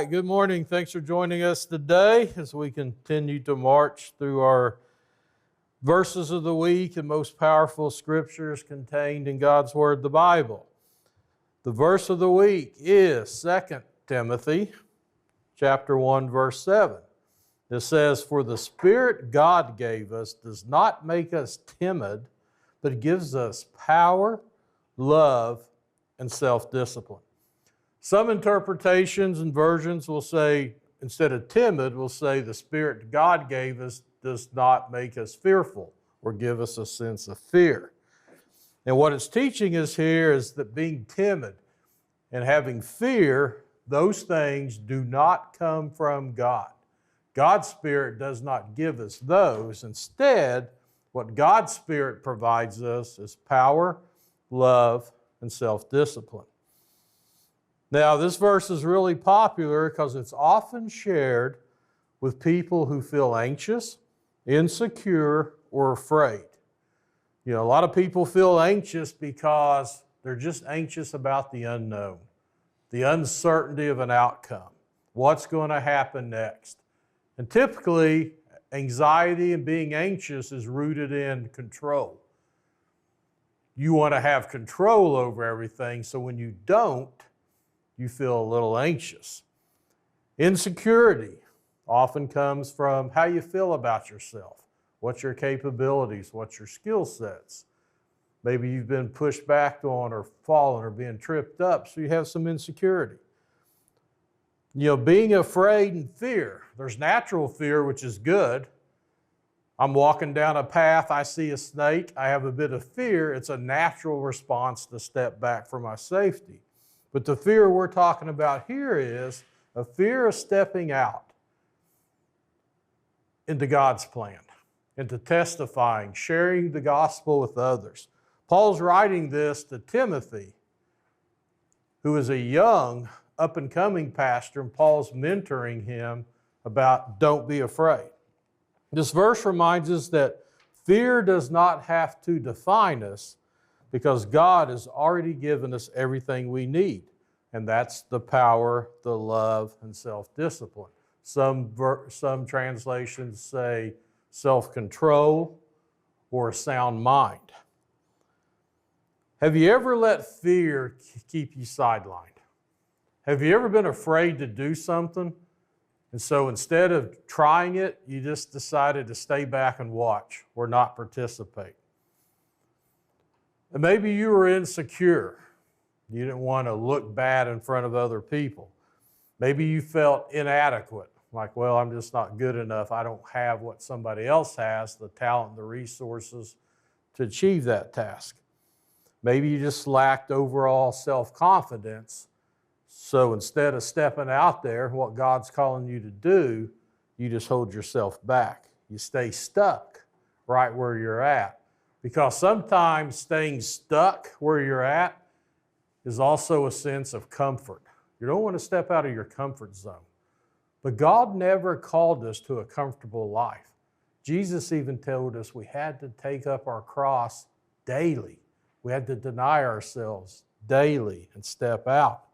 right, good morning. Thanks for joining us today as we continue to march through our verses of the week and most powerful scriptures contained in God's Word, the Bible. The verse of the week is 2 Timothy chapter 1, verse 7. It says, "For the Spirit God gave us does not make us timid, but gives us power, love, and self-discipline." Some interpretations and versions will say, instead of timid, will say the Spirit God gave us does not make us fearful or give us a sense of fear. And what it's teaching us here is that being timid and having fear, those things do not come from God. God's Spirit does not give us those. Instead, what God's Spirit provides us is power, love, and self-discipline. Now, this verse is really popular because it's often shared with people who feel anxious, insecure, or afraid. You know, a lot of people feel anxious because they're just anxious about the unknown, the uncertainty of an outcome, what's going to happen next. And typically, anxiety and being anxious is rooted in control. You want to have control over everything, so when you don't, you feel a little anxious. Insecurity often comes from how you feel about yourself. What's your capabilities? What's your skill sets? Maybe you've been pushed back on or fallen or being tripped up, so you have some insecurity. You know, being afraid and fear. There's natural fear, which is good. I'm walking down a path, I see a snake, I have a bit of fear. It's a natural response to step back for my safety. But the fear we're talking about here is a fear of stepping out into God's plan, into testifying, sharing the gospel with others. Paul's writing this to Timothy, who is a young, up-and-coming pastor, and Paul's mentoring him about don't be afraid. This verse reminds us that fear does not have to define us because God has already given us everything we need, and that's the power, the love, and self-discipline. Some translations say self-control or a sound mind. Have you ever let fear keep you sidelined? Have you ever been afraid to do something, and so instead of trying it, you just decided to stay back and watch or not participate? And maybe you were insecure. You didn't want to look bad in front of other people. Maybe you felt inadequate, like, well, I'm just not good enough. I don't have what somebody else has, the talent and the resources to achieve that task. Maybe you just lacked overall self-confidence. So instead of stepping out there, what God's calling you to do, you just hold yourself back. You stay stuck right where you're at. Because sometimes staying stuck where you're at is also a sense of comfort. You don't want to step out of your comfort zone. But God never called us to a comfortable life. Jesus even told us we had to take up our cross daily. We had to deny ourselves daily and step out.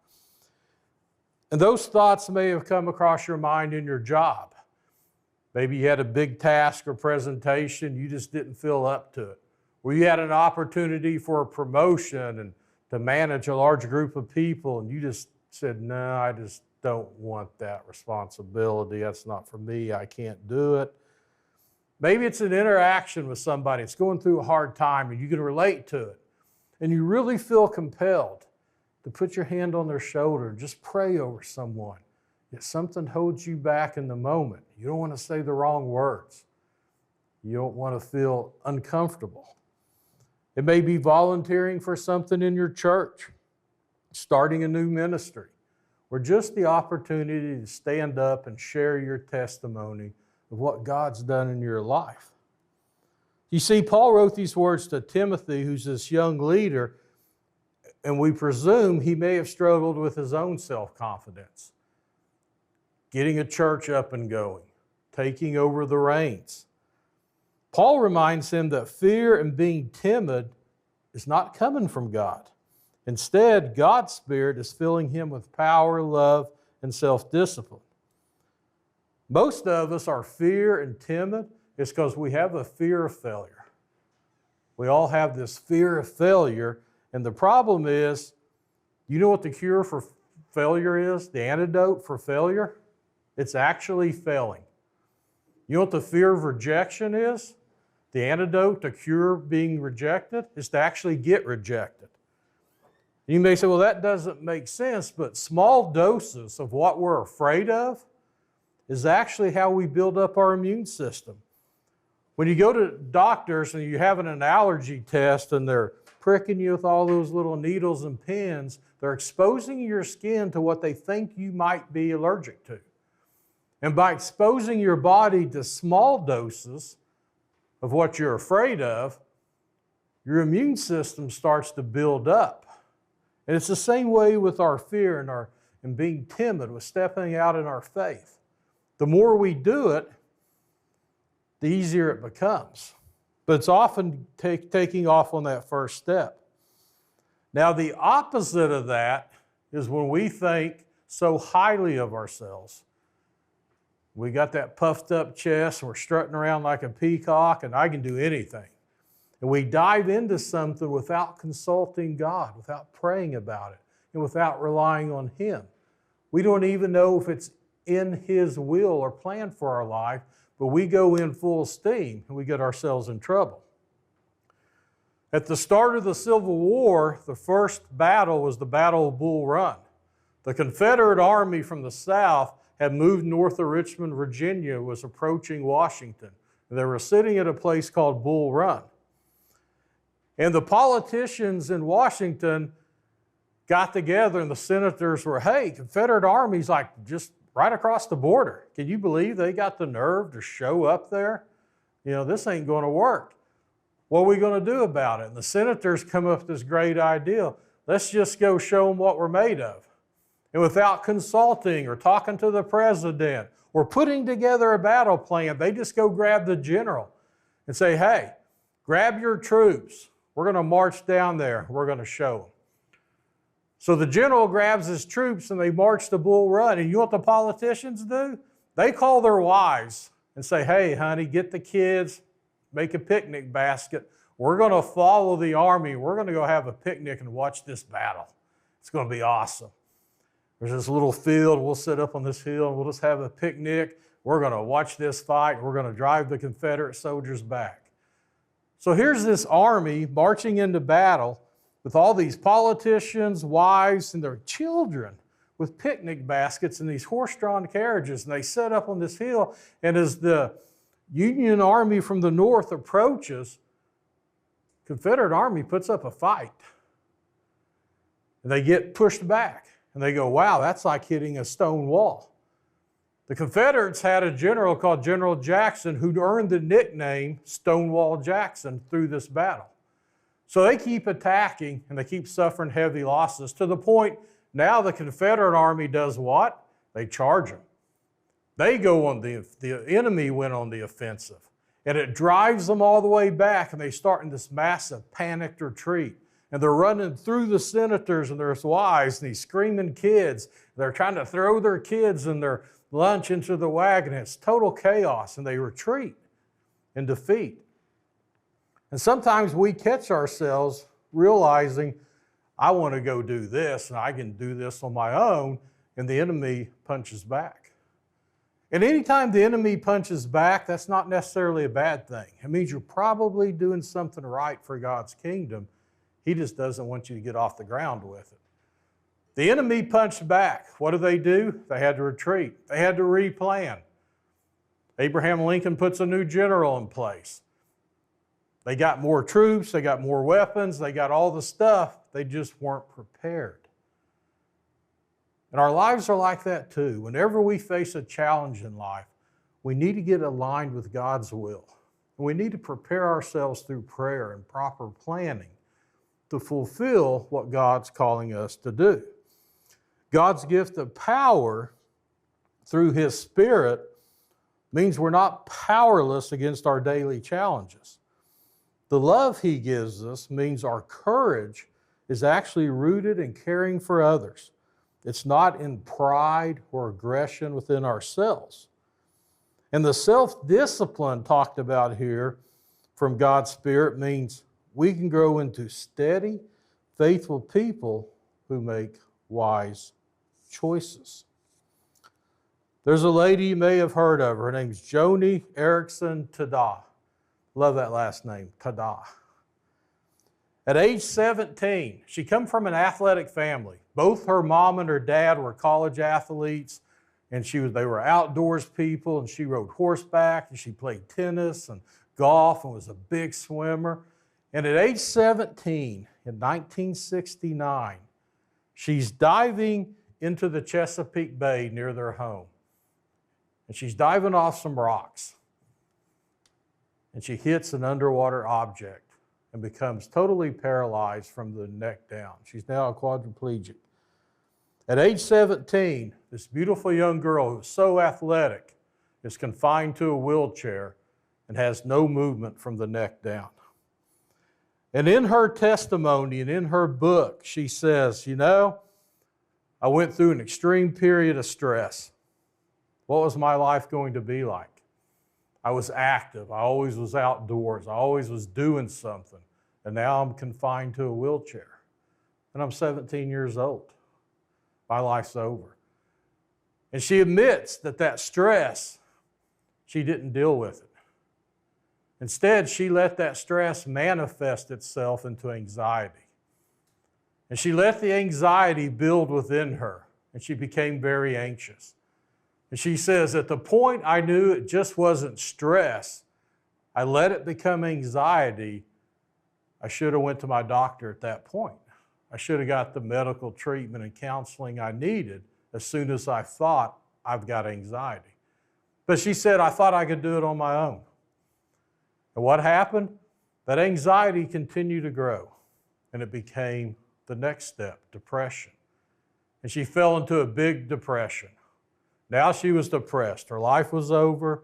And those thoughts may have come across your mind in your job. Maybe you had a big task or presentation, you just didn't feel up to it. Or you had an opportunity for a promotion and to manage a large group of people, and you just said, no, I just don't want that responsibility. That's not for me. I can't do it. Maybe it's an interaction with somebody that's going through a hard time and you can relate to it. And you really feel compelled to put your hand on their shoulder, just pray over someone. Yet something holds you back in the moment. You don't want to say the wrong words. You don't want to feel uncomfortable. It may be volunteering for something in your church, starting a new ministry, or just the opportunity to stand up and share your testimony of what God's done in your life. You see, Paul wrote these words to Timothy, who's this young leader, and we presume he may have struggled with his own self-confidence, getting a church up and going, taking over the reins. Paul reminds him that fear and being timid is not coming from God. Instead, God's Spirit is filling him with power, love, and self-discipline. Most of us are fear and timid. It's because we have a fear of failure. We all have this fear of failure, and the problem is, you know what the cure for failure is? The antidote for failure? It's actually failing. You know what the fear of rejection is? The antidote to cure being rejected is to actually get rejected. You may say, well, that doesn't make sense, but small doses of what we're afraid of is actually how we build up our immune system. When you go to doctors and you're having an allergy test and they're pricking you with all those little needles and pins, they're exposing your skin to what they think you might be allergic to. And by exposing your body to small doses of what you're afraid of, your immune system starts to build up. And it's the same way with our fear and being timid, with stepping out in our faith. The more we do it, the easier it becomes. But it's often taking off on that first step. Now, the opposite of that is when we think so highly of ourselves. We got that puffed up chest, and we're strutting around like a peacock, and I can do anything. And we dive into something without consulting God, without praying about it, and without relying on Him. We don't even know if it's in His will or plan for our life, but we go in full steam and we get ourselves in trouble. At the start of the Civil War, the first battle was the Battle of Bull Run. The Confederate Army from the South had moved north of Richmond, Virginia, was approaching Washington. They were sitting at a place called Bull Run. And the politicians in Washington got together, and the senators were, hey, Confederate Army's like just right across the border. Can you believe they got the nerve to show up there? You know, this ain't going to work. What are we going to do about it? And the senators come up with this great idea. Let's just go show them what we're made of. And without consulting or talking to the president or putting together a battle plan, they just go grab the general and say, hey, grab your troops. We're going to march down there. We're going to show them. So the general grabs his troops and they march to Bull Run. And you know what the politicians do? They call their wives and say, hey, honey, get the kids, make a picnic basket. We're going to follow the army. We're going to go have a picnic and watch this battle. It's going to be awesome. There's this little field. We'll sit up on this hill and we'll just have a picnic. We're going to watch this fight. We're going to drive the Confederate soldiers back. So here's this army marching into battle with all these politicians, wives, and their children with picnic baskets and these horse-drawn carriages. And they set up on this hill. And as the Union Army from the north approaches, Confederate Army puts up a fight. And they get pushed back. And they go, wow, that's like hitting a stone wall. The Confederates had a general called General Jackson who'd earned the nickname Stonewall Jackson through this battle. So they keep attacking and they keep suffering heavy losses to the point now the Confederate Army does what? They charge them. They go on the enemy went on the offensive. And it drives them all the way back and they start in this massive panicked retreat. And they're running through the senators and their wives and these screaming kids. They're trying to throw their kids and their lunch into the wagon. It's total chaos and they retreat in defeat. And sometimes we catch ourselves realizing, I want to go do this and I can do this on my own, and the enemy punches back. And anytime the enemy punches back, that's not necessarily a bad thing. It means you're probably doing something right for God's kingdom. He just doesn't want you to get off the ground with it. The enemy punched back. What do? They had to retreat. They had to replan. Abraham Lincoln puts a new general in place. They got more troops, they got more weapons, they got all the stuff. They just weren't prepared. And our lives are like that too. Whenever we face a challenge in life, we need to get aligned with God's will. And we need to prepare ourselves through prayer and proper planning to fulfill what God's calling us to do. God's gift of power through His Spirit means we're not powerless against our daily challenges. The love He gives us means our courage is actually rooted in caring for others. It's not in pride or aggression within ourselves. And the self-discipline talked about here from God's Spirit means we can grow into steady, faithful people who make wise choices. There's a lady you may have heard of. Her name's Joni Eareckson Tada. Love that last name, Tada. At age 17, she come from an athletic family. Both her mom and her dad were college athletes, and they were outdoors people, and she rode horseback, and she played tennis and golf and was a big swimmer. And at age 17, in 1969, she's diving into the Chesapeake Bay near their home. And she's diving off some rocks. And she hits an underwater object and becomes totally paralyzed from the neck down. She's now a quadriplegic. At age 17, this beautiful young girl who's so athletic is confined to a wheelchair and has no movement from the neck down. And in her testimony and in her book, she says, I went through an extreme period of stress. What was my life going to be like? I was active. I always was outdoors. I always was doing something. And now I'm confined to a wheelchair. And I'm 17 years old. My life's over. And she admits that stress, she didn't deal with it. Instead, she let that stress manifest itself into anxiety. And she let the anxiety build within her, and she became very anxious. And she says, at the point I knew it just wasn't stress, I let it become anxiety. I should have went to my doctor at that point. I should have got the medical treatment and counseling I needed as soon as I thought I've got anxiety. But she said, I thought I could do it on my own. And what happened? That anxiety continued to grow, and it became the next step, depression. And she fell into a big depression. Now she was depressed. Her life was over.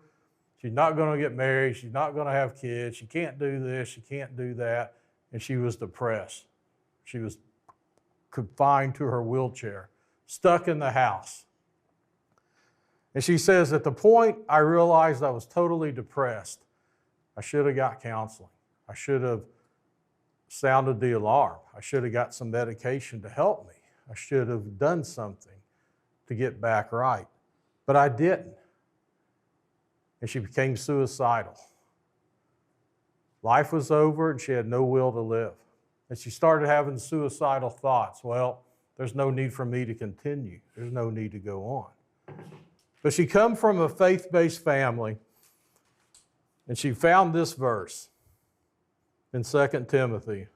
She's not going to get married. She's not going to have kids. She can't do this. She can't do that. And she was depressed. She was confined to her wheelchair, stuck in the house. And she says, at the point I realized I was totally depressed, I should have got counseling. I should have sounded the alarm. I should have got some medication to help me. I should have done something to get back right. But I didn't. And she became suicidal. Life was over and she had no will to live. And she started having suicidal thoughts. Well, there's no need for me to continue. There's no need to go on. But she come from a faith-based family, and she found this verse in 2 Timothy.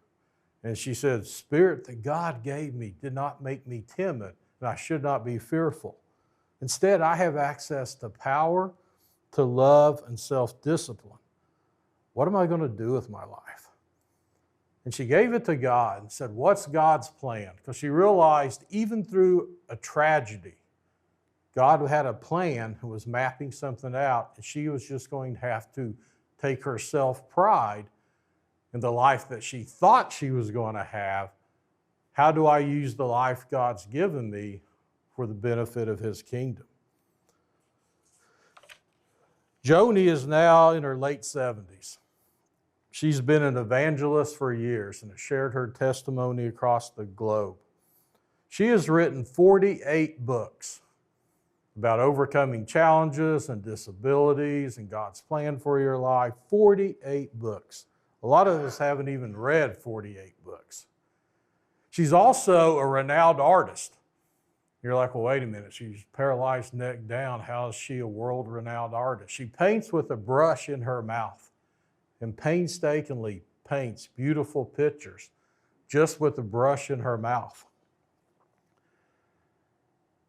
And she said, Spirit that God gave me did not make me timid, and I should not be fearful. Instead, I have access to power, to love, and self-discipline. What am I going to do with my life? And she gave it to God and said, what's God's plan? Because she realized even through a tragedy, God had a plan and was mapping something out, and she was just going to have to take her self-pride in the life that she thought she was going to have. How do I use the life God's given me for the benefit of His kingdom? Joni is now in her late 70s. She's been an evangelist for years and has shared her testimony across the globe. She has written 48 books about overcoming challenges and disabilities and God's plan for your life. 48 books. A lot of us haven't even read 48 books. She's also a renowned artist. You're like, well, wait a minute. She's paralyzed neck down. How is she a world-renowned artist? She paints with a brush in her mouth and painstakingly paints beautiful pictures just with a brush in her mouth.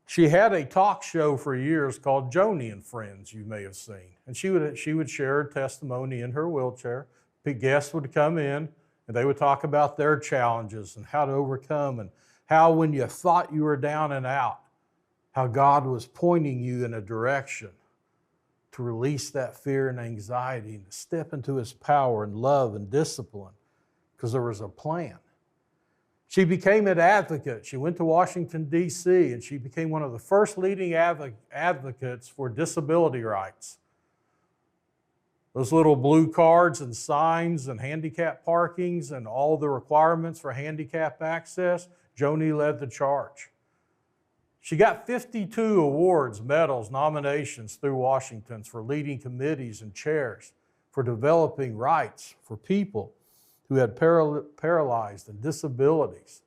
She had a talk show for years called Joni and Friends, you may have seen. And she would share her testimony in her wheelchair. Guests would come in and they would talk about their challenges and how to overcome, and how when you thought you were down and out, how God was pointing you in a direction to release that fear and anxiety and to step into His power and love and discipline, because there was a plan. She became an advocate. She went to Washington, D.C., and she became one of the first leading advocates for disability rights. Those little blue cards and signs and handicap parkings and all the requirements for handicap access, Joni led the charge. She got 52 awards, medals, nominations through Washington for leading committees and chairs for developing rights for people who had paralyzed and disabilities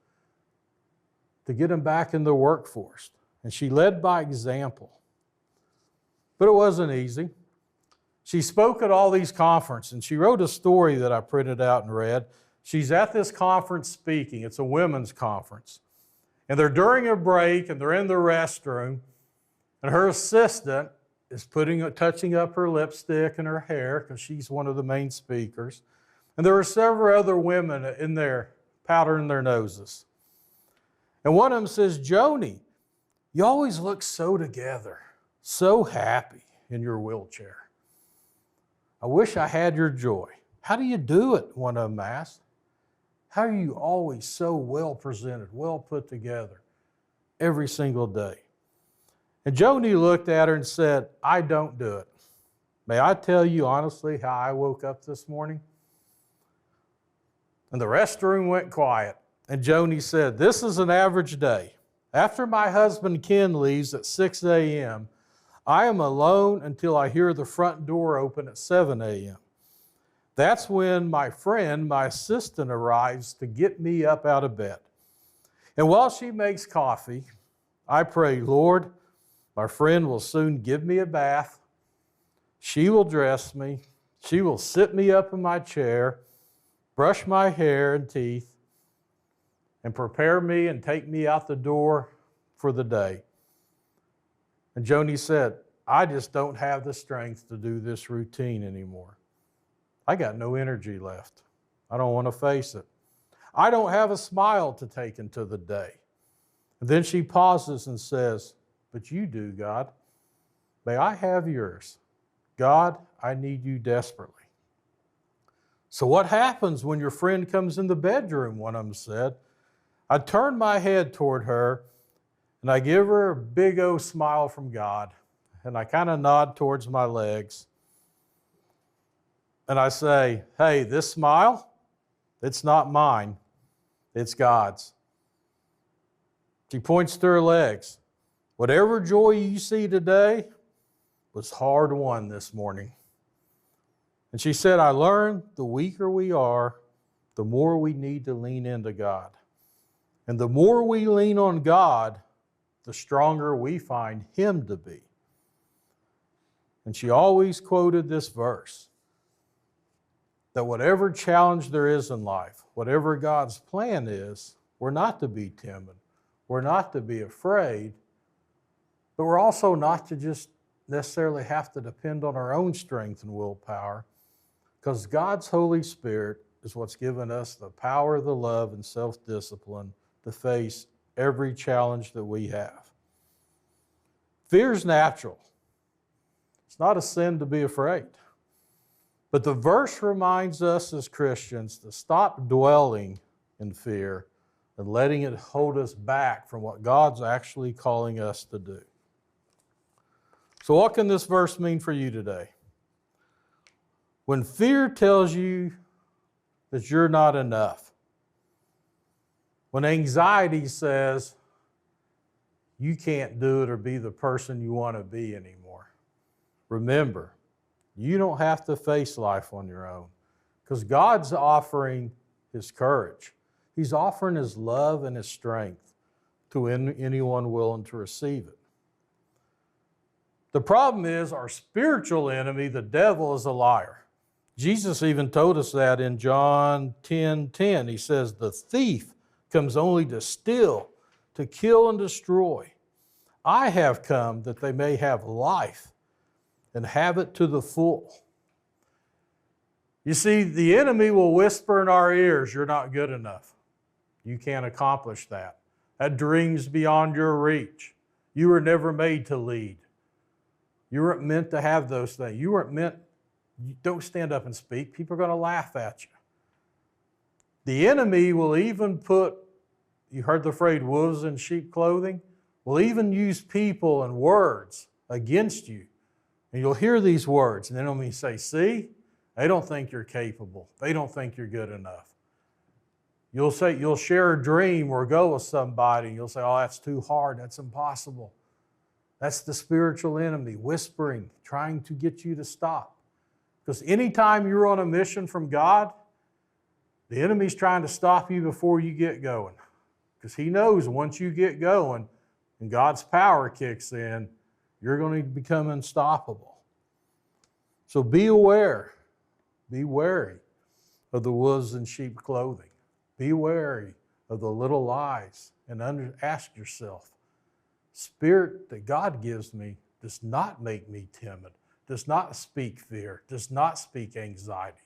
to get them back in the workforce. And she led by example. But it wasn't easy. She spoke at all these conferences, and she wrote a story that I printed out and read. She's at this conference speaking. It's a women's conference. And they're during a break, and they're in the restroom, and her assistant is touching up her lipstick and her hair because she's one of the main speakers. And there were several other women in there powdering their noses. And one of them says, "Joni, you always look so together, so happy in your wheelchair. I wish I had your joy. How do you do it?" one of them asked. "How are you always so well presented, well put together every single day?" And Joni looked at her and said, "I don't do it. May I tell you honestly how I woke up this morning?" And the restroom went quiet. And Joni said, "This is an average day. After my husband Ken leaves at 6 a.m., I am alone until I hear the front door open at 7 a.m. That's when my friend, my assistant, arrives to get me up out of bed. And while she makes coffee, I pray, Lord, my friend will soon give me a bath. She will dress me. She will sit me up in my chair, brush my hair and teeth, and prepare me and take me out the door for the day." And Joni said, "I just don't have the strength to do this routine anymore. I got no energy left. I don't want to face it. I don't have a smile to take into the day." And then she pauses and says, "But you do, God. May I have yours? God, I need you desperately." "So what happens when your friend comes in the bedroom?" one of them said. "I turn my head toward her and I give her a big old smile from God, and I kind of nod towards my legs. And I say, 'Hey, this smile, it's not mine, it's God's.' She points to her legs. 'Whatever joy you see today was hard won this morning.' And she said, 'I learned the weaker we are, the more we need to lean into God. And the more we lean on God, the stronger we find Him to be.' And she always quoted this verse, that whatever challenge there is in life, whatever God's plan is, we're not to be timid. We're not to be afraid, but we're also not to just necessarily have to depend on our own strength and willpower, because God's Holy Spirit is what's given us the power, the love, and self-discipline to face every challenge that we have. Fear's natural. It's not a sin to be afraid. But the verse reminds us as Christians to stop dwelling in fear and letting it hold us back from what God's actually calling us to do. So what can this verse mean for you today? When fear tells you that you're not enough, when anxiety says you can't do it or be the person you want to be anymore, remember, you don't have to face life on your own, because God's offering His courage. He's offering His love and His strength to anyone willing to receive it. The problem is our spiritual enemy, the devil, is a liar. Jesus even told us that in John 10:10. He says, "The thief comes only to steal, to kill, and destroy. I have come that they may have life and have it to the full." You see, the enemy will whisper in our ears, "You're not good enough. You can't accomplish that. That dream's beyond your reach. You were never made to lead. You weren't meant to have those things. You weren't meant, don't stand up and speak. People are going to laugh at you." The enemy will even put You heard the phrase wolves in sheep clothing? Will even use people and words against you. And you'll hear these words, and then they'll say, see, they don't think you're capable. They don't think you're good enough. You'll share a dream or go with somebody, and you'll say, oh, that's too hard, that's impossible. That's the spiritual enemy whispering, trying to get you to stop. Because anytime you're on a mission from God, the enemy's trying to stop you before you get going. Because he knows once you get going and God's power kicks in, you're going to become unstoppable. So be aware. Be wary of the wolves in sheep clothing. Be wary of the little lies and ask yourself, spirit that God gives me does not make me timid, does not speak fear, does not speak anxiety.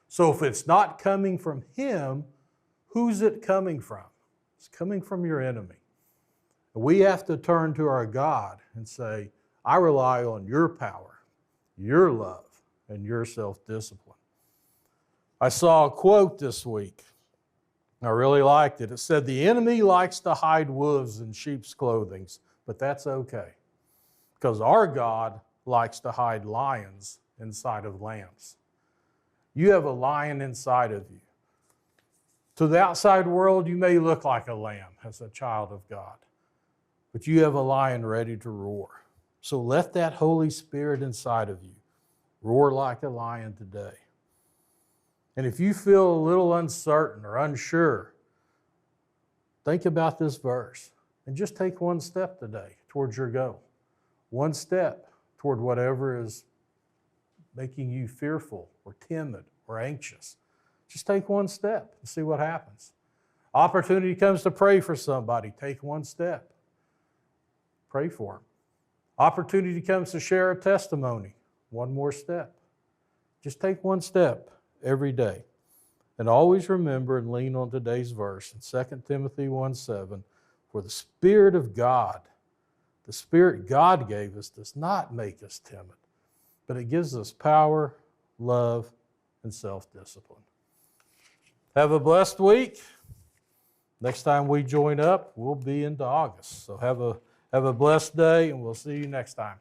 So if it's not coming from him, who's it coming from? It's coming from your enemy. We have to turn to our God and say, I rely on your power, your love, and your self-discipline. I saw a quote this week. I really liked it. It said, the enemy likes to hide wolves in sheep's clothing, but that's okay. Because our God likes to hide lions inside of lambs. You have a lion inside of you. To the outside world, you may look like a lamb as a child of God, but you have a lion ready to roar. So let that Holy Spirit inside of you roar like a lion today. And if you feel a little uncertain or unsure, think about this verse and just take one step today towards your goal. One step toward whatever is making you fearful or timid or anxious. Just take one step and see what happens. Opportunity comes to pray for somebody. Take one step. Pray for them. Opportunity comes to share a testimony. One more step. Just take one step every day. And always remember and lean on today's verse in 2 Timothy 1:7, for the Spirit of God, the Spirit God gave us does not make us timid, but it gives us power, love, and self-discipline. Have a blessed week. Next time we join up, we'll be into August. So have a blessed day, and we'll see you next time.